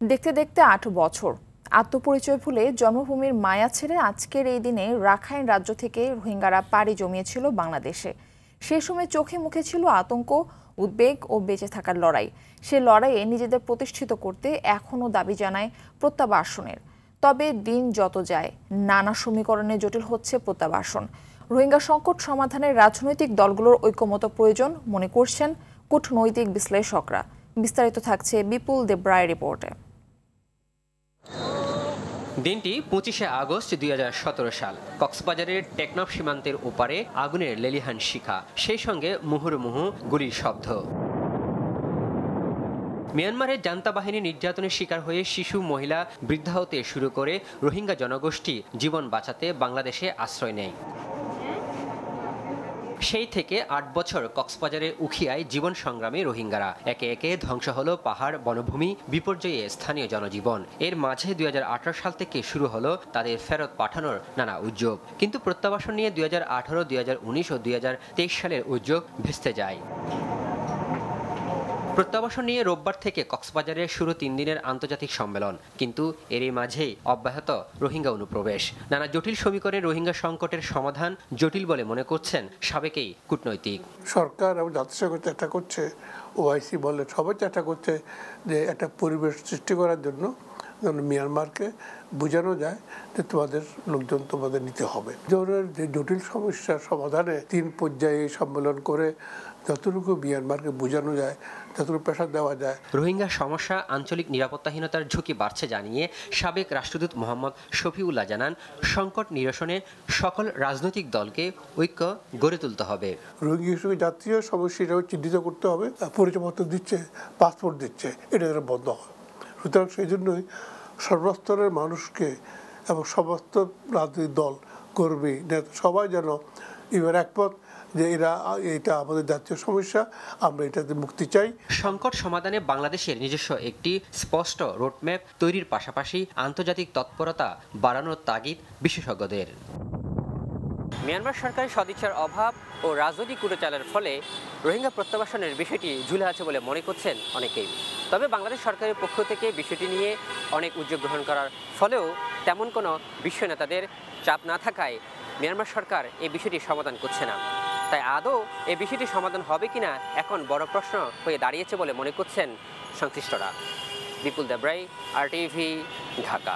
দেখতে দেখতে ৮ বছর আত্মপরিচয় ভুলে জন্মভূমির মায়া ছেড়ে আজকের এই দিনে রাখাইন রাজ্য থেকে রোহিঙ্গারা পাড়ি জমিয়েছিল বাংলাদেশে। সেই সময় চোখে মুখে ছিল আতঙ্ক, উদ্বেগ ও বেঁচে থাকার লড়াই। সে লড়াইয়ে নিজেদের প্রতিষ্ঠিত করতে এখনও দাবি জানায় প্রত্যাবাসনের। তবে দিন যত যায় নানা সমীকরণে জটিল হচ্ছে প্রত্যাবাসন। রোহিঙ্গা সংকট সমাধানে রাজনৈতিক দলগুলোর ঐকমত্য প্রয়োজন মনে করছেন কূটনৈতিক বিশ্লেষকরা। বিস্তারিত থাকছে বিপুল দেবরায়ের রিপোর্টে। দিনটি ২৫শে আগস্ট ২০১৭ সাল। কক্সবাজারের টেকনাফ সীমান্তের ওপারে আগুনের লেলিহান শিখা, সেই সঙ্গে মুহুর্মুহু গুলির শব্দ। মিয়ানমারের জান্তা বাহিনী নির্যাতনের শিকার হয়ে শিশু, মহিলা, বৃদ্ধা হতে শুরু করে রোহিঙ্গা জনগোষ্ঠী জীবন বাঁচাতে বাংলাদেশে আশ্রয় নেয়। সেই থেকে ৮ বছর কক্সবাজারের উখিয়ায় জীবন সংগ্রামী রোহিঙ্গারা। একে একে ধ্বংস হলো পাহাড়, বনভূমি, বিপর্যয়ে স্থানীয় জনজীবন। এর মাঝে ২০১৮ সাল থেকে শুরু হলো তাদের ফেরত পাঠানোর নানা উদ্যোগ। কিন্তু প্রত্যাবাসন নিয়ে ২০১৮, ২০১৯ ও ২০২৩ সালের উদ্যোগ ভেস্তে যায়। প্রত্যাবাসন নিয়ে রোববার থেকে কক্সবাজারের শুরু ৩ দিনের আন্তর্জাতিক সম্মেলন, কিন্তু এরই মাঝেই অব্যাহত রোহিঙ্গা অনুপ্রবেশ। নানা জটিল সমীকরণে রোহিঙ্গা সংকটের সমাধান জটিল বলে মনে করছেন সাবেকেই কূটনৈতিক। সরকার এবং জাতিসংঘ চেষ্টা করছে, ওআইসি বলে সবাই চেষ্টা করছে যে একটা পরিবেশ সৃষ্টি করার জন্য যেন মিয়ানমারকে বোঝানো যায় যে তোমাদের লোকজন তোমাদের নিতে হবে। ধরনের যে জটিল সমস্যার সমাধানে ৩ পর্যায়ে সম্মেলন করে যতটুকু মিয়ানমারকে বোঝানো যায়, যতটুকু প্রেশার দেওয়া যায়। রোহিঙ্গা সমস্যা আঞ্চলিক নিরাপত্তাহীনতার ঝুঁকি বাড়ছে জানিয়ে সাবেক রাষ্ট্রদূত মোহাম্মদ শফিউল্লাহ জানান, সংকট নিরসনে সকল রাজনৈতিক দলকে ঐক্য গড়ে তুলতে হবে। রোহিঙ্গা হিসেবে জাতীয় সমস্যা চিহ্নিত করতে হবে। পরিচয়পত্র দিচ্ছে, পাসপোর্ট দিচ্ছে, এটা যেন বন্ধ হয়। সুতরাং সেই জন্যই সর্বস্তরের মানুষকে এবং সমস্ত রাজনৈতিক দল, কর্মী, নেতা সবাই যেন এবার একমত যে এটা আমাদের জাতীয় সমস্যা, আমরা এটাতে মুক্তি চাই। সংকট সমাধানে বাংলাদেশের নিজস্ব একটি স্পষ্ট রোডম্যাপ তৈরির পাশাপাশি আন্তর্জাতিক তৎপরতা বাড়ানোর তাগিদ বিশেষজ্ঞদের। মিয়ানমার সরকারের সদিচ্ছার অভাব ও রাজনৈতিক কূটচালের ফলে রোহিঙ্গা প্রত্যাবাসনের বিষয়টি ঝুলে আছে বলে মনে করছেন অনেকেই। তবে বাংলাদেশ সরকারের পক্ষ থেকে বিষয়টি নিয়ে অনেক উদ্যোগ গ্রহণ করার ফলেও তেমন কোনো বিশ্ব নেতাদের চাপ না থাকায় মিয়ানমার সরকার এই বিষয়টি সমাধান করছে না। তাই আদৌ এই বিষয়টি সমাধান হবে কিনা এখন বড় প্রশ্ন হয়ে দাঁড়িয়েছে বলে মনে করছেন সংশ্লিষ্টরা। বিপুল দেবরাই, RTV, ঢাকা।